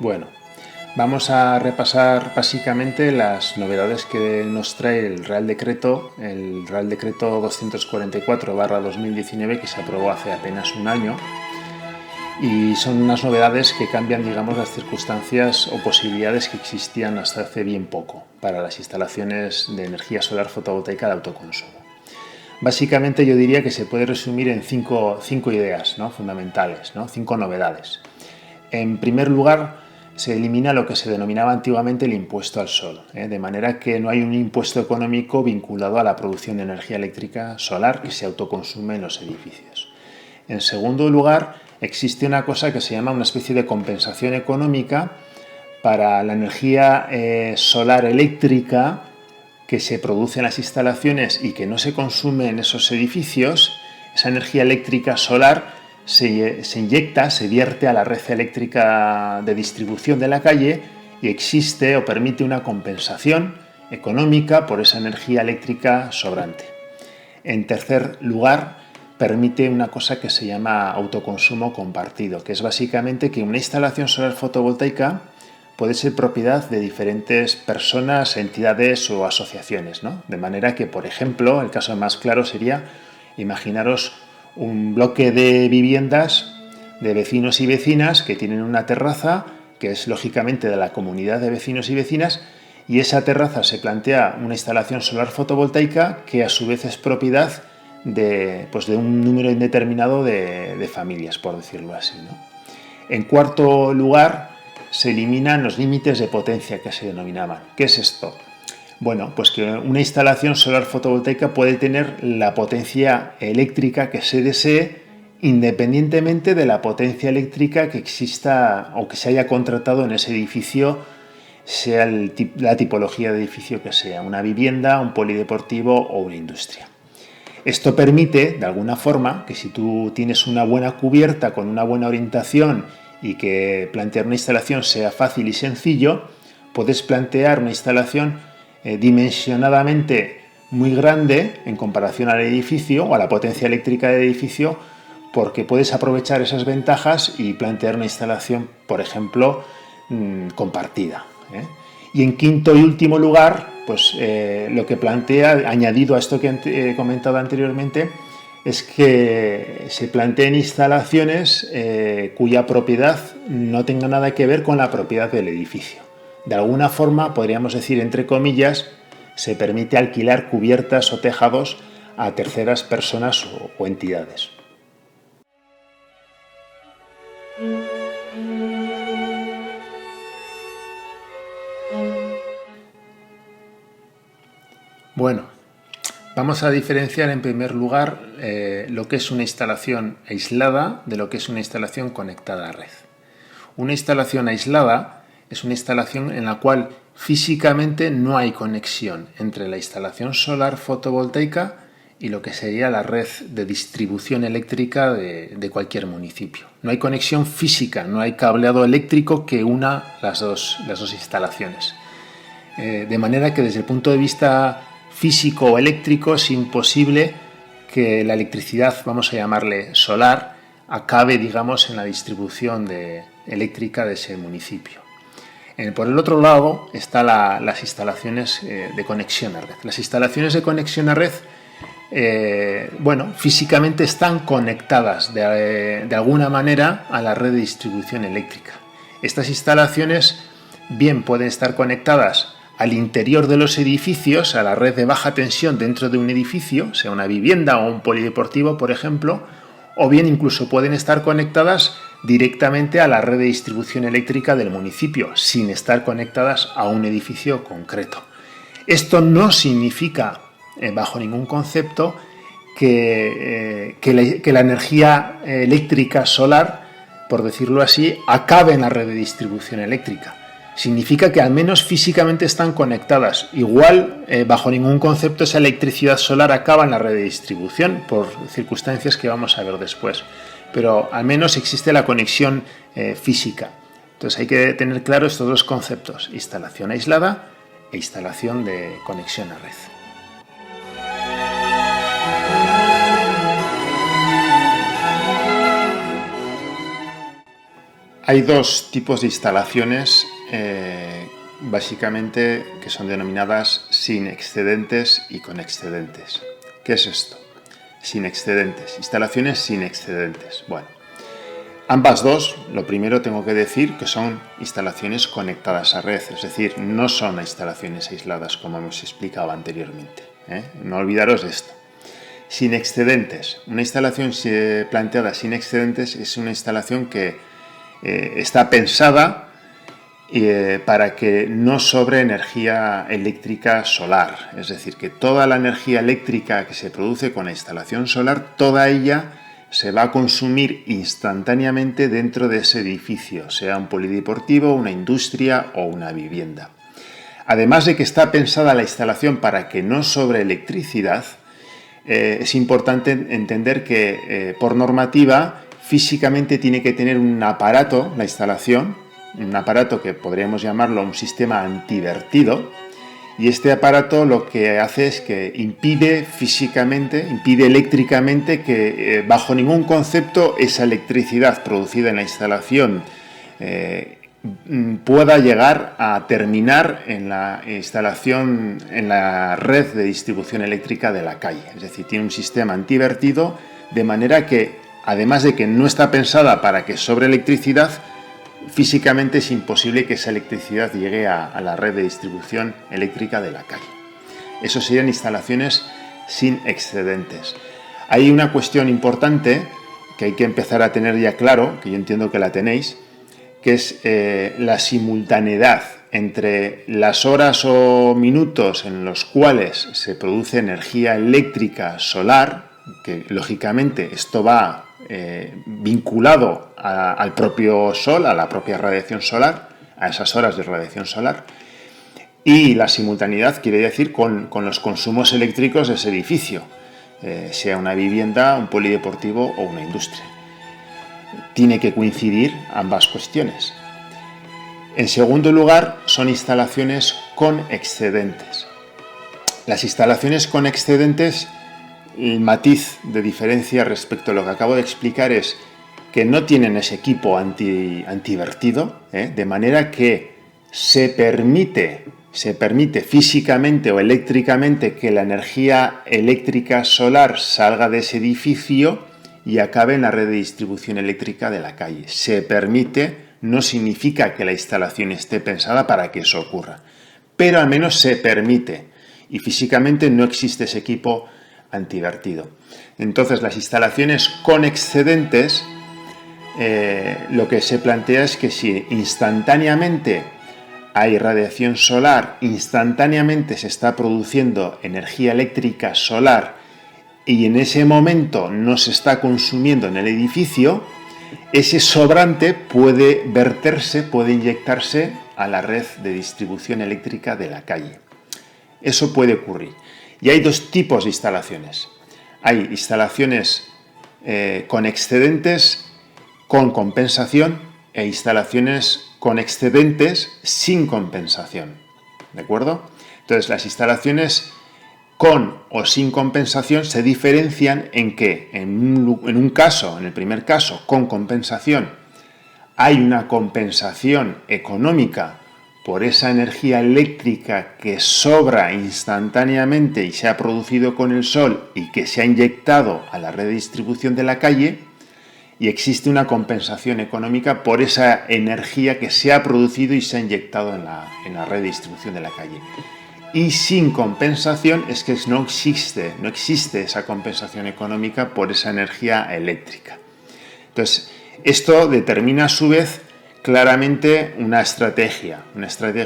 Bueno, vamos a repasar básicamente las novedades que nos trae el Real Decreto 244/2019 que se aprobó hace apenas un año. Y son unas novedades que cambian, digamos, las circunstancias o posibilidades que existían hasta hace bien poco para las instalaciones de energía solar fotovoltaica de autoconsumo. Básicamente yo diría que se puede resumir en cinco ideas, ¿no?, fundamentales, ¿no?, 5 novedades. En primer lugar, se elimina lo que se denominaba antiguamente el impuesto al sol, de manera que no hay un impuesto económico vinculado a la producción de energía eléctrica solar que se autoconsume en los edificios. En segundo lugar, existe una cosa que se llama una especie de compensación económica para la energía solar eléctrica que se produce en las instalaciones y que no se consume en esos edificios. Esa energía eléctrica solar se inyecta, se vierte a la red eléctrica de distribución de la calle y existe o permite una compensación económica por esa energía eléctrica sobrante. En tercer lugar, permite una cosa que se llama autoconsumo compartido, que es básicamente que una instalación solar fotovoltaica puede ser propiedad de diferentes personas, entidades o asociaciones, ¿no? De manera que, por ejemplo, el caso más claro sería, imaginaros un bloque de viviendas de vecinos y vecinas que tienen una terraza que es lógicamente de la comunidad de vecinos y vecinas, y esa terraza se plantea una instalación solar fotovoltaica que a su vez es propiedad de un número indeterminado de familias, por decirlo así, ¿no? En cuarto lugar, se eliminan los límites de potencia que se denominaban. ¿Qué es esto? Bueno, pues que una instalación solar fotovoltaica puede tener la potencia eléctrica que se desee independientemente de la potencia eléctrica que exista o que se haya contratado en ese edificio, sea la tipología de edificio que sea, una vivienda, un polideportivo o una industria. Esto permite, de alguna forma, que si tú tienes una buena cubierta con una buena orientación y que plantear una instalación sea fácil y sencillo, puedes plantear una instalación dimensionadamente muy grande en comparación al edificio o a la potencia eléctrica del edificio, porque puedes aprovechar esas ventajas y plantear una instalación, por ejemplo, compartida. Y en quinto y último lugar, pues lo que plantea, añadido a esto que he comentado anteriormente, es que se planteen instalaciones cuya propiedad no tenga nada que ver con la propiedad del edificio. De alguna forma, podríamos decir, entre comillas, se permite alquilar cubiertas o tejados a terceras personas o entidades. Bueno, vamos a diferenciar en primer lugar lo que es una instalación aislada de lo que es una instalación conectada a red. Una instalación aislada es una instalación en la cual físicamente no hay conexión entre la instalación solar fotovoltaica y lo que sería la red de distribución eléctrica de cualquier municipio. No hay conexión física, no hay cableado eléctrico que una las dos instalaciones. De manera que desde el punto de vista físico o eléctrico es imposible que la electricidad, vamos a llamarle solar, acabe, digamos, en la distribución eléctrica de ese municipio. Por el otro lado están las instalaciones de conexión a red. Las instalaciones de conexión a red, físicamente están conectadas de alguna manera a la red de distribución eléctrica. Estas instalaciones bien pueden estar conectadas al interior de los edificios, a la red de baja tensión dentro de un edificio, sea una vivienda o un polideportivo, por ejemplo, o bien incluso pueden estar conectadas directamente a la red de distribución eléctrica del municipio, sin estar conectadas a un edificio concreto. Esto no significa, bajo ningún concepto, que la energía eléctrica solar, por decirlo así, acabe en la red de distribución eléctrica. Significa que al menos físicamente están conectadas. Igual, bajo ningún concepto, esa electricidad solar acaba en la red de distribución, por circunstancias que vamos a ver después. Pero al menos existe la conexión física. Entonces hay que tener claro estos dos conceptos: instalación aislada e instalación de conexión a red. Hay dos tipos de instalaciones, básicamente, que son denominadas sin excedentes y con excedentes. ¿Qué es esto? Sin excedentes, instalaciones sin excedentes. Bueno, ambas dos, lo primero tengo que decir que son instalaciones conectadas a red, es decir, no son instalaciones aisladas como hemos explicado anteriormente. No olvidaros de esto. Sin excedentes. Una instalación planteada sin excedentes es una instalación que está pensada para que no sobre energía eléctrica solar. Es decir, que toda la energía eléctrica que se produce con la instalación solar, toda ella se va a consumir instantáneamente dentro de ese edificio, sea un polideportivo, una industria o una vivienda. Además de que está pensada la instalación para que no sobre electricidad, es importante entender que por normativa físicamente tiene que tener un aparato, la instalación, un aparato que podríamos llamarlo un sistema antivertido, y este aparato lo que hace es que impide eléctricamente que bajo ningún concepto esa electricidad producida en la instalación pueda llegar a terminar en la instalación, en la red de distribución eléctrica de la calle. Es decir, tiene un sistema antivertido de manera que, además de que no está pensada para que sobre electricidad, físicamente es imposible que esa electricidad llegue a la red de distribución eléctrica de la calle. Eso serían instalaciones sin excedentes. Hay una cuestión importante que hay que empezar a tener ya claro, que yo entiendo que la tenéis, que es la simultaneidad entre las horas o minutos en los cuales se produce energía eléctrica solar, que lógicamente esto va vinculado al propio sol, a la propia radiación solar, a esas horas de radiación solar, y la simultaneidad quiere decir con los consumos eléctricos de ese edificio, sea una vivienda, un polideportivo o una industria. Tiene que coincidir ambas cuestiones. En segundo lugar, son instalaciones con excedentes. Las instalaciones con excedentes, el matiz de diferencia respecto a lo que acabo de explicar es que no tienen ese equipo antivertido, de manera que se permite físicamente o eléctricamente que la energía eléctrica solar salga de ese edificio y acabe en la red de distribución eléctrica de la calle. Se permite, no significa que la instalación esté pensada para que eso ocurra, pero al menos se permite y físicamente no existe ese equipo antivertido. Entonces, las instalaciones con excedentes, lo que se plantea es que si instantáneamente hay radiación solar, instantáneamente se está produciendo energía eléctrica solar y en ese momento no se está consumiendo en el edificio, ese sobrante puede verterse, puede inyectarse a la red de distribución eléctrica de la calle. Eso puede ocurrir. Y hay dos tipos de instalaciones. Hay instalaciones con excedentes con compensación e instalaciones con excedentes sin compensación. ¿De acuerdo? Entonces, las instalaciones con o sin compensación se diferencian en que en un caso, en el primer caso, con compensación, hay una compensación económica por esa energía eléctrica que sobra instantáneamente y se ha producido con el sol y que se ha inyectado a la red de distribución de la calle, y existe una compensación económica por esa energía que se ha producido y se ha inyectado en la red de distribución de la calle. Y sin compensación es que no existe esa compensación económica por esa energía eléctrica. Entonces, esto determina a su vez claramente una estrategia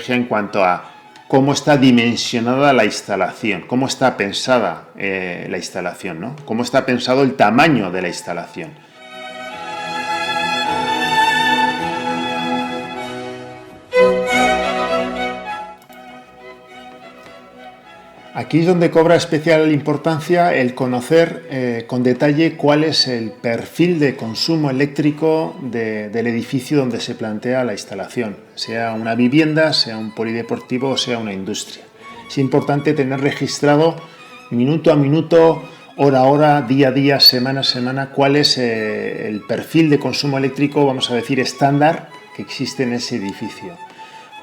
en cuanto a cómo está dimensionada la instalación, cómo está pensada la instalación, ¿no? Cómo está pensado el tamaño de la instalación. Aquí es donde cobra especial importancia el conocer con detalle cuál es el perfil de consumo eléctrico del edificio donde se plantea la instalación, sea una vivienda, sea un polideportivo o sea una industria. Es importante tener registrado minuto a minuto, hora a hora, día a día, semana a semana, cuál es el perfil de consumo eléctrico, vamos a decir, estándar que existe en ese edificio.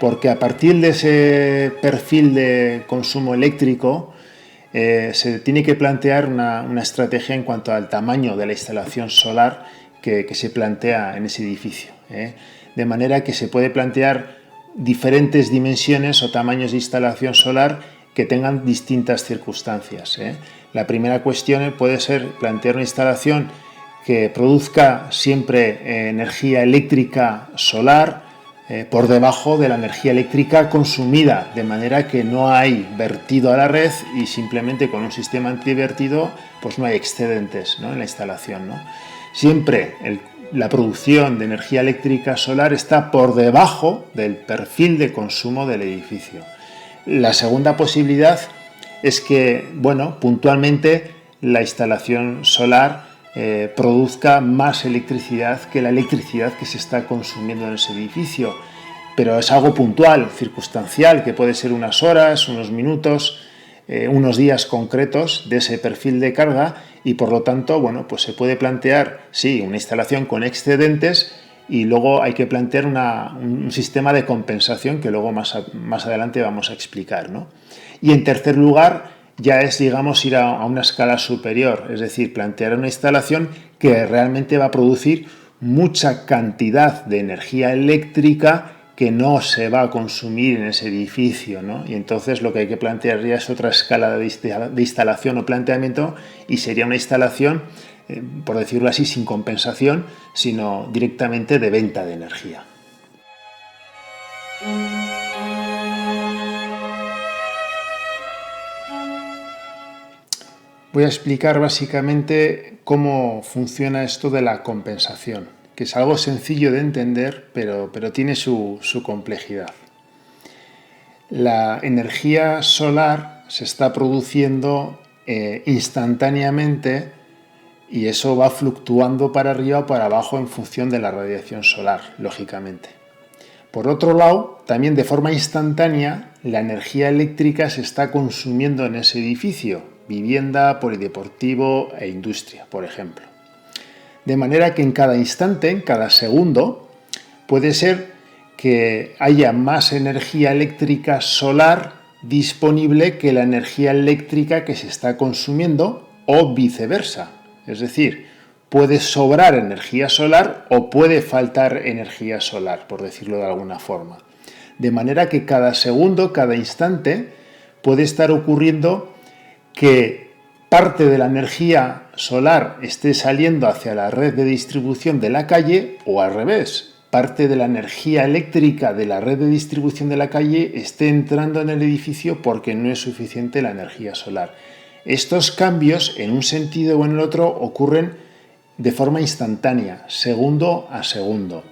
Porque a partir de ese perfil de consumo eléctrico se tiene que plantear una estrategia en cuanto al tamaño de la instalación solar que se plantea en ese edificio. De manera que se puede plantear diferentes dimensiones o tamaños de instalación solar que tengan distintas circunstancias. La primera cuestión puede ser plantear una instalación que produzca siempre energía eléctrica solar por debajo de la energía eléctrica consumida, de manera que no hay vertido a la red y simplemente con un sistema antivertido pues no hay excedentes, ¿no?, en la instalación, ¿no? Siempre la producción de energía eléctrica solar está por debajo del perfil de consumo del edificio. La segunda posibilidad es que, bueno, puntualmente la instalación solar produzca más electricidad que la electricidad que se está consumiendo en ese edificio, pero es algo puntual, circunstancial, que puede ser unas horas, unos minutos, unos días concretos de ese perfil de carga y por lo tanto, bueno, pues se puede plantear, sí, una instalación con excedentes y luego hay que plantear un sistema de compensación que luego más adelante vamos a explicar, ¿no? Y en tercer lugar, ya es, digamos, ir a una escala superior, es decir, plantear una instalación que realmente va a producir mucha cantidad de energía eléctrica que no se va a consumir en ese edificio, ¿no? Y entonces lo que hay que plantear ya es otra escala de instalación o planteamiento y sería una instalación, por decirlo así, sin compensación, sino directamente de venta de energía. Voy a explicar básicamente cómo funciona esto de la compensación, que es algo sencillo de entender, pero tiene su complejidad. La energía solar se está produciendo instantáneamente y eso va fluctuando para arriba o para abajo en función de la radiación solar, lógicamente. Por otro lado, también de forma instantánea, la energía eléctrica se está consumiendo en ese edificio, vivienda, polideportivo e industria, por ejemplo. De manera que en cada instante, en cada segundo, puede ser que haya más energía eléctrica solar disponible que la energía eléctrica que se está consumiendo o viceversa. Es decir, puede sobrar energía solar o puede faltar energía solar, por decirlo de alguna forma. De manera que cada segundo, cada instante, puede estar ocurriendo que parte de la energía solar esté saliendo hacia la red de distribución de la calle o al revés, parte de la energía eléctrica de la red de distribución de la calle esté entrando en el edificio porque no es suficiente la energía solar. Estos cambios en un sentido o en el otro ocurren de forma instantánea, segundo a segundo.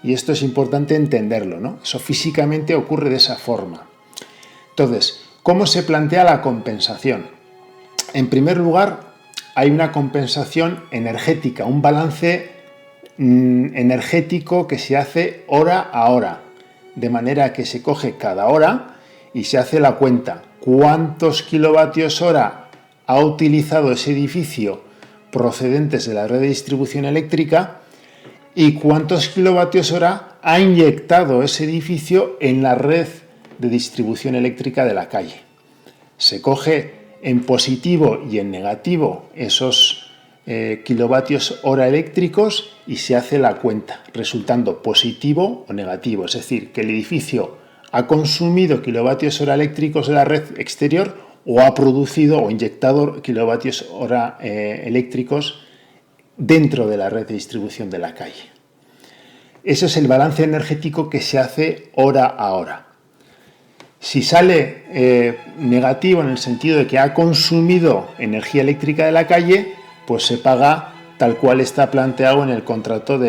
Y esto es importante entenderlo, ¿no? Eso físicamente ocurre de esa forma. Entonces, ¿cómo se plantea la compensación? En primer lugar, hay una compensación energética, un balance energético que se hace hora a hora, de manera que se coge cada hora y se hace la cuenta. ¿Cuántos kilovatios hora ha utilizado ese edificio procedentes de la red de distribución eléctrica y cuántos kilovatios hora ha inyectado ese edificio en la red de distribución eléctrica de la calle? Se coge en positivo y en negativo esos kilovatios hora eléctricos y se hace la cuenta, resultando positivo o negativo. Es decir, que el edificio ha consumido kilovatios hora eléctricos de la red exterior o ha producido o inyectado kilovatios hora eléctricos dentro de la red de distribución de la calle. Ese es el balance energético que se hace hora a hora. Si sale negativo en el sentido de que ha consumido energía eléctrica de la calle, pues se paga tal cual está planteado en el contrato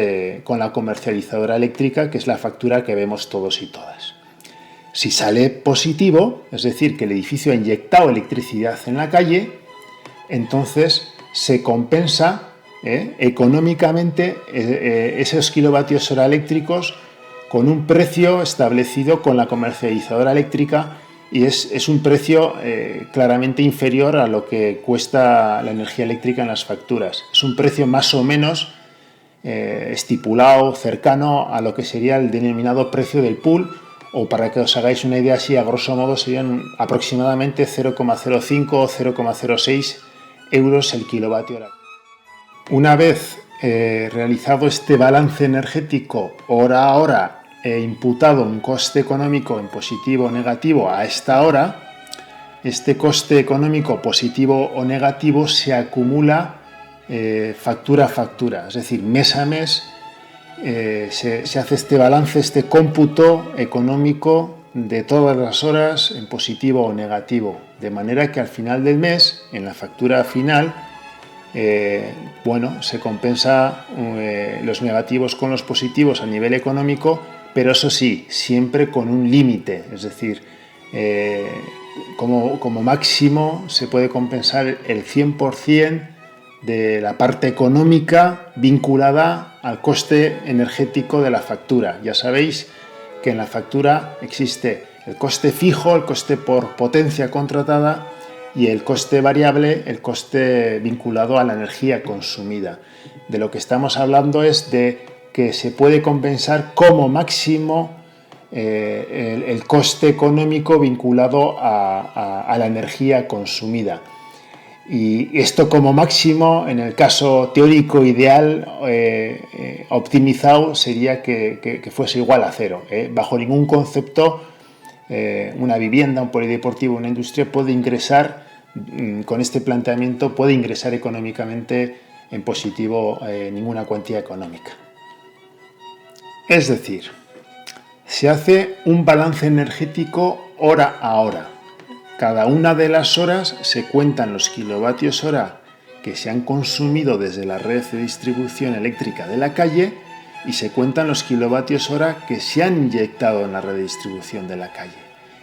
con la comercializadora eléctrica, que es la factura que vemos todos y todas. Si sale positivo, es decir, que el edificio ha inyectado electricidad en la calle, entonces se compensa económicamente esos kilovatios hora eléctricos con un precio establecido con la comercializadora eléctrica y es un precio claramente inferior a lo que cuesta la energía eléctrica en las facturas. Es un precio más o menos estipulado, cercano a lo que sería el denominado precio del pool, o para que os hagáis una idea así, a grosso modo serían aproximadamente 0,05 o 0,06 euros el kilovatio hora. Una vez realizado este balance energético hora a hora e imputado un coste económico en positivo o negativo a esta hora, este coste económico positivo o negativo se acumula factura a factura, es decir, mes a mes se hace este balance, este cómputo económico de todas las horas en positivo o negativo, de manera que al final del mes, en la factura final, se compensa los negativos con los positivos a nivel económico, pero eso sí, siempre con un límite, es decir, como máximo se puede compensar el 100% de la parte económica vinculada al coste energético de la factura. Ya sabéis que en la factura existe el coste fijo, el coste por potencia contratada, y el coste variable, el coste vinculado a la energía consumida. De lo que estamos hablando es de que se puede compensar como máximo el coste económico vinculado a la energía consumida. Y esto como máximo, en el caso teórico ideal, optimizado, sería que fuese igual a cero. Bajo ningún concepto, una vivienda, un polideportivo, una industria puede ingresar, con este planteamiento, puede ingresar económicamente en positivo ninguna cuantía económica. Es decir, se hace un balance energético hora a hora. Cada una de las horas se cuentan los kilovatios hora que se han consumido desde la red de distribución eléctrica de la calle y se cuentan los kilovatios hora que se han inyectado en la red de distribución de la calle.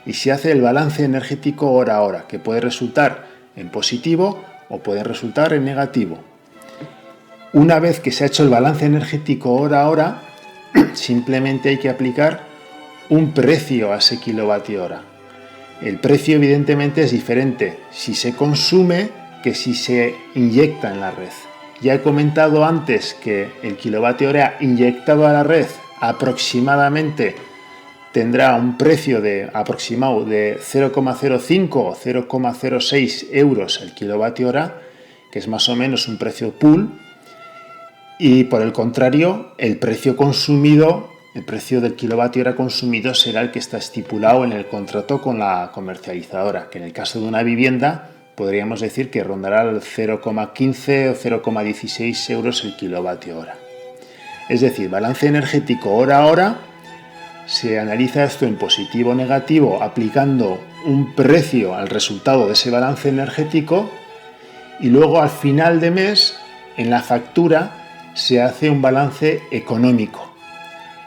Y se hace el balance energético hora a hora, que puede resultar en positivo o puede resultar en negativo. Una vez que se ha hecho el balance energético hora a hora, simplemente hay que aplicar un precio a ese kilovatio hora. El precio evidentemente es diferente si se consume que si se inyecta en la red. Ya he comentado antes que el kilovatio hora inyectado a la red aproximadamente tendrá un precio aproximado de 0,05 o 0,06 euros el kilovatio hora, que es más o menos un precio pool, y por el contrario, el precio consumido, el precio del kilovatio hora consumido será el que está estipulado en el contrato con la comercializadora, que en el caso de una vivienda podríamos decir que rondará el 0,15 o 0,16 euros el kilovatio hora. Es decir, balance energético hora a hora, se analiza esto en positivo o negativo aplicando un precio al resultado de ese balance energético, y luego al final de mes, en la factura, se hace un balance económico.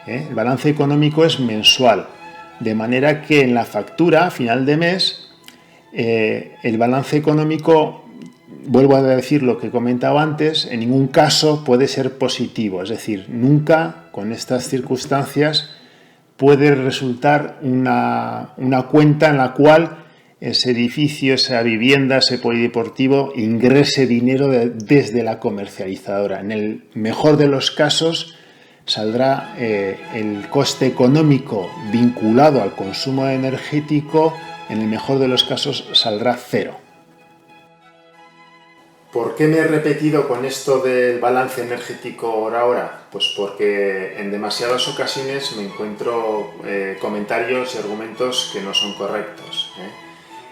El balance económico es mensual, de manera que en la factura a final de mes el balance económico, vuelvo a decir lo que comentaba antes, en ningún caso puede ser positivo, es decir, nunca con estas circunstancias puede resultar una cuenta en la cual ese edificio, esa vivienda, ese polideportivo ingrese dinero desde la comercializadora. En el mejor de los casos saldrá el coste económico vinculado al consumo energético, en el mejor de los casos saldrá cero. ¿Por qué me he repetido con esto del balance energético hora a hora? Pues porque en demasiadas ocasiones me encuentro comentarios y argumentos que no son correctos.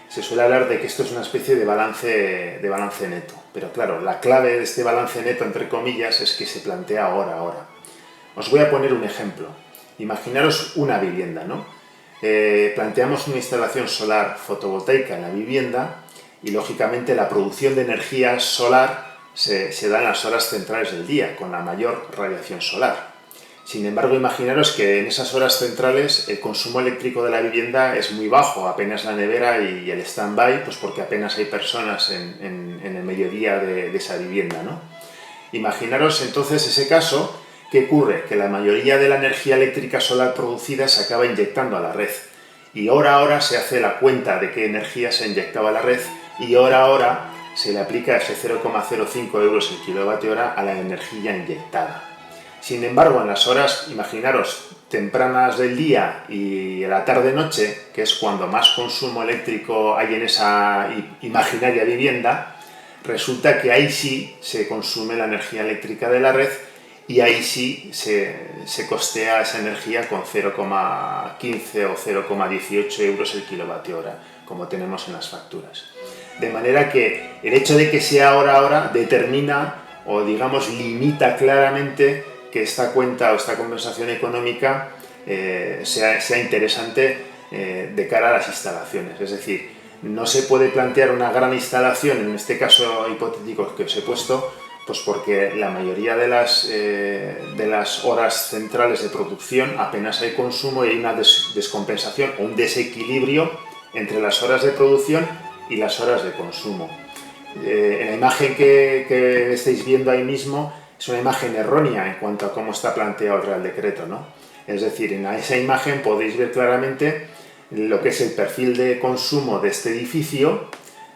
Se suele hablar de que esto es una especie de balance neto, pero claro, la clave de este balance neto, entre comillas, es que se plantea hora a hora. Os voy a poner un ejemplo. Imaginaros una vivienda, ¿no? Planteamos una instalación solar fotovoltaica en la vivienda y, lógicamente, la producción de energía solar se da en las horas centrales del día, con la mayor radiación solar. Sin embargo, imaginaros que en esas horas centrales el consumo eléctrico de la vivienda es muy bajo, apenas la nevera y el stand-by, pues porque apenas hay personas en el mediodía de esa vivienda, ¿no? Imaginaros entonces ese caso. ¿Qué ocurre? Que la mayoría de la energía eléctrica solar producida se acaba inyectando a la red. y hora a hora se hace la cuenta de qué energía se ha inyectado a la red y hora a hora se le aplica ese 0,05 euros el kilovatio hora a la energía inyectada. Sin embargo, en las horas, imaginaros, tempranas del día y la tarde-noche, que es cuando más consumo eléctrico hay en esa imaginaria vivienda, resulta que ahí sí se consume la energía eléctrica de la red y ahí sí se costea esa energía con 0,15 o 0,18 euros el kilovatio hora, como tenemos en las facturas. De manera que el hecho de que sea hora a hora determina o digamos limita claramente que esta cuenta o esta compensación económica sea interesante de cara a las instalaciones. Es decir, no se puede plantear una gran instalación, en este caso hipotético que os he puesto, pues porque la mayoría de las horas centrales de producción apenas hay consumo y hay una descompensación o un desequilibrio entre las horas de producción y las horas de consumo. En la imagen que estáis viendo ahí mismo es una imagen errónea en cuanto a cómo está planteado el Real Decreto, ¿no? Es decir, en esa imagen podéis ver claramente lo que es el perfil de consumo de este edificio,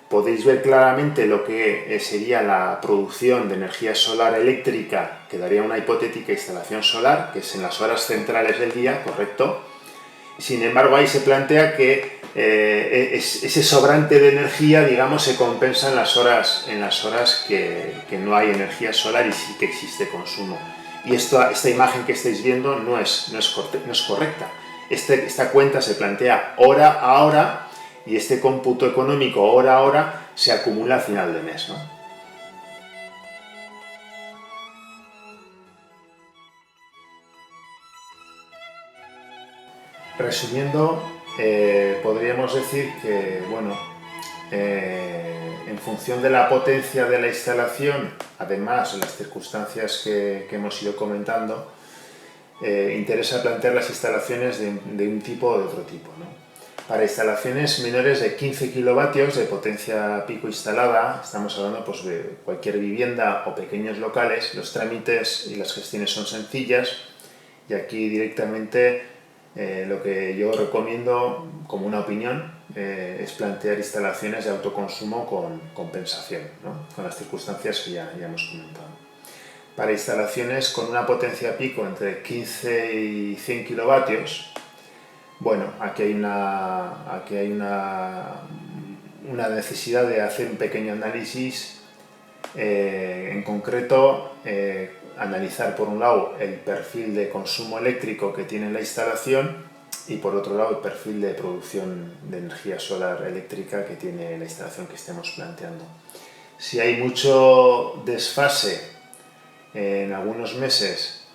podéis ver claramente lo que sería la producción de energía solar eléctrica, que daría una hipotética instalación solar, que es en las horas centrales del día, correcto. Sin embargo, ahí se plantea que ese sobrante de energía, digamos, se compensa en las horas que no hay energía solar y sí que existe consumo. Y esta imagen que estáis viendo no es correcta. Esta cuenta se plantea hora a hora y este cómputo económico hora a hora se acumula al final de mes, ¿no? Resumiendo, podríamos decir que, bueno, en función de la potencia de la instalación, además de las circunstancias que hemos ido comentando, interesa plantear las instalaciones de un tipo o de otro tipo, ¿no? Para instalaciones menores de 15 kilovatios de potencia pico instalada, estamos hablando pues, de cualquier vivienda o pequeños locales, los trámites y las gestiones son sencillas y aquí directamente lo que yo recomiendo como una opinión es plantear instalaciones de autoconsumo con compensación, ¿no? Con las circunstancias que ya hemos comentado. Para instalaciones con una potencia pico entre 15 y 100 kilovatios, bueno, aquí hay una necesidad de hacer un pequeño análisis, en concreto analizar por un lado el perfil de consumo eléctrico que tiene la instalación y por otro lado el perfil de producción de energía solar eléctrica que tiene la instalación que estemos planteando. Si hay mucho desfase en algunos meses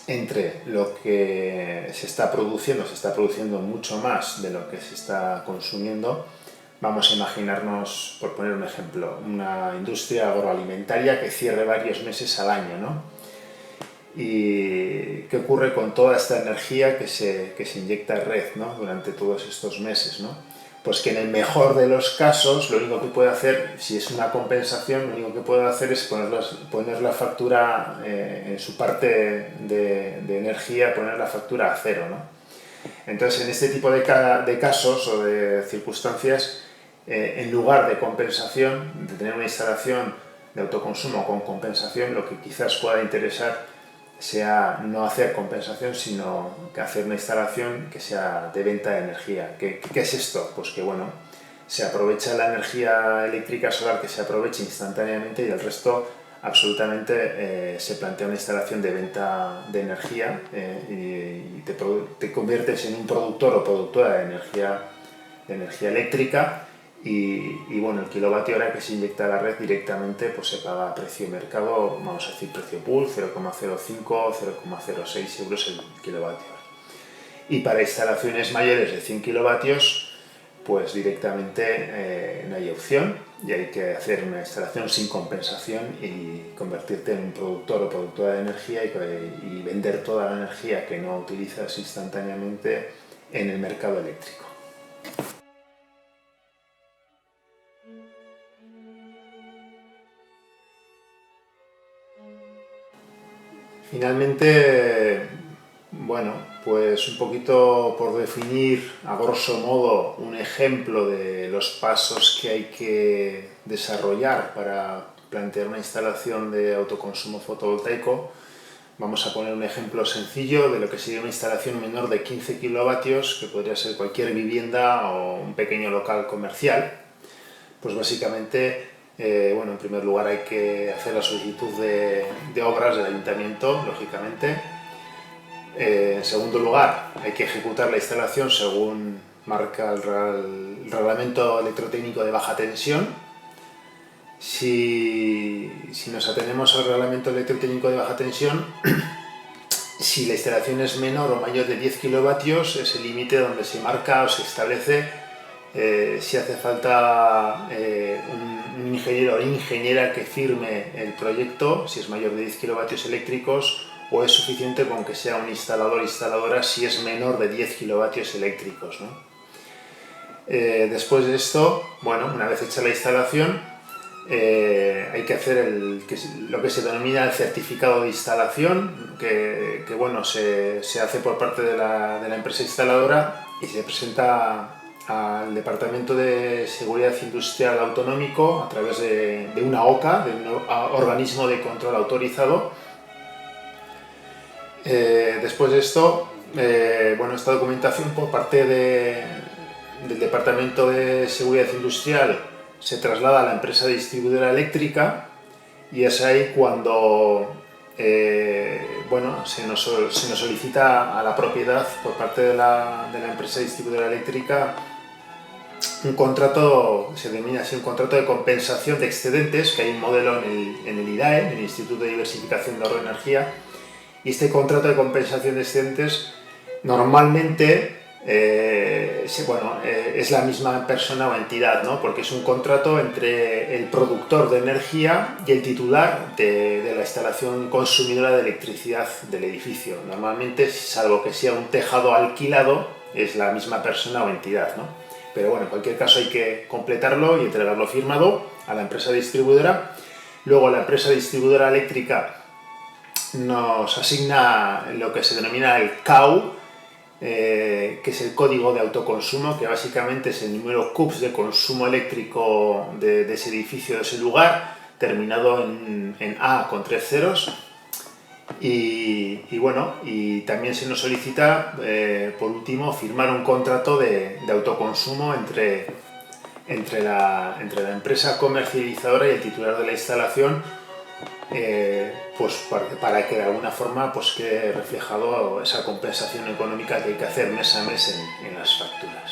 entre lo que se está produciendo mucho más de lo que se está consumiendo. Vamos a imaginarnos, por poner un ejemplo, una industria agroalimentaria que cierre varios meses al año, ¿no? ¿Y qué ocurre con toda esta energía que se inyecta en red, ¿no? Durante todos estos meses, ¿no? Pues que en el mejor de los casos lo único que puede hacer, si es una compensación, lo único que puede hacer es poner la factura en su parte de energía, poner la factura a cero, ¿no? Entonces, en este tipo de casos o de circunstancias, en lugar de compensación, de tener una instalación de autoconsumo con compensación, lo que quizás pueda interesar sea no hacer compensación, sino que hacer una instalación que sea de venta de energía. ¿Qué es esto? Pues que bueno, se aprovecha la energía eléctrica solar que se aprovecha instantáneamente y el resto absolutamente se plantea una instalación de venta de energía y te conviertes en un productor o productora de energía eléctrica y bueno, el kilovatio hora que se inyecta a la red directamente pues se paga a precio de mercado, vamos a decir precio pool, 0,05, 0,06 euros el kilovatio hora. Y para instalaciones mayores de 100 kilovatios, pues directamente no hay opción y hay que hacer una instalación sin compensación y convertirte en un productor o productora de energía y vender toda la energía que no utilizas instantáneamente en el mercado eléctrico. Finalmente, Bueno, pues un poquito por definir a grosso modo un ejemplo de los pasos que hay que desarrollar para plantear una instalación de autoconsumo fotovoltaico. Vamos a poner un ejemplo sencillo de lo que sería una instalación menor de 15 kilovatios, que podría ser cualquier vivienda o un pequeño local comercial. Pues básicamente, bueno, en primer lugar hay que hacer la solicitud de obras del ayuntamiento, lógicamente. En segundo lugar, hay que ejecutar la instalación según marca el reglamento electrotécnico de baja tensión. Si nos atenemos al reglamento electrotécnico de baja tensión, si la instalación es menor o mayor de 10 kilovatios, es el límite donde se marca o se establece si hace falta un ingeniero o ingeniera que firme el proyecto, si es mayor de 10 kilovatios eléctricos, o es suficiente con que sea un instalador o instaladora si es menor de 10 kilovatios eléctricos, ¿no? Después de esto, bueno, una vez hecha la instalación, hay que hacer lo que se denomina el certificado de instalación, que bueno, se hace por parte de la empresa instaladora y se presenta al Departamento de Seguridad Industrial Autonómico a través de una OCA, de un organismo de control autorizado. Después de esto, bueno, esta documentación por parte del Departamento de Seguridad Industrial se traslada a la empresa distribuidora eléctrica y es ahí cuando bueno, se nos solicita a la propiedad por parte de la empresa distribuidora eléctrica un contrato, se denomina así, un contrato de compensación de excedentes, que hay un modelo en el IDAE, en el Instituto de Diversificación de Ahorro de Energía, y este contrato de compensación de excedentes normalmente es la misma persona o entidad, ¿no? Porque es un contrato entre el productor de energía y el titular de la instalación consumidora de electricidad del edificio. Normalmente, salvo que sea un tejado alquilado, es la misma persona o entidad, ¿no? Pero bueno, en cualquier caso hay que completarlo y entregarlo firmado a la empresa distribuidora. Luego la empresa distribuidora eléctrica nos asigna lo que se denomina el CAU, que es el código de autoconsumo, que básicamente es el número CUPS de consumo eléctrico de ese edificio, de ese lugar, terminado en A con 3 ceros. Y bueno, y también se nos solicita, por último, firmar un contrato de autoconsumo entre la empresa comercializadora y el titular de la instalación, pues para que de alguna forma pues quede reflejado esa compensación económica que hay que hacer mes a mes en las facturas.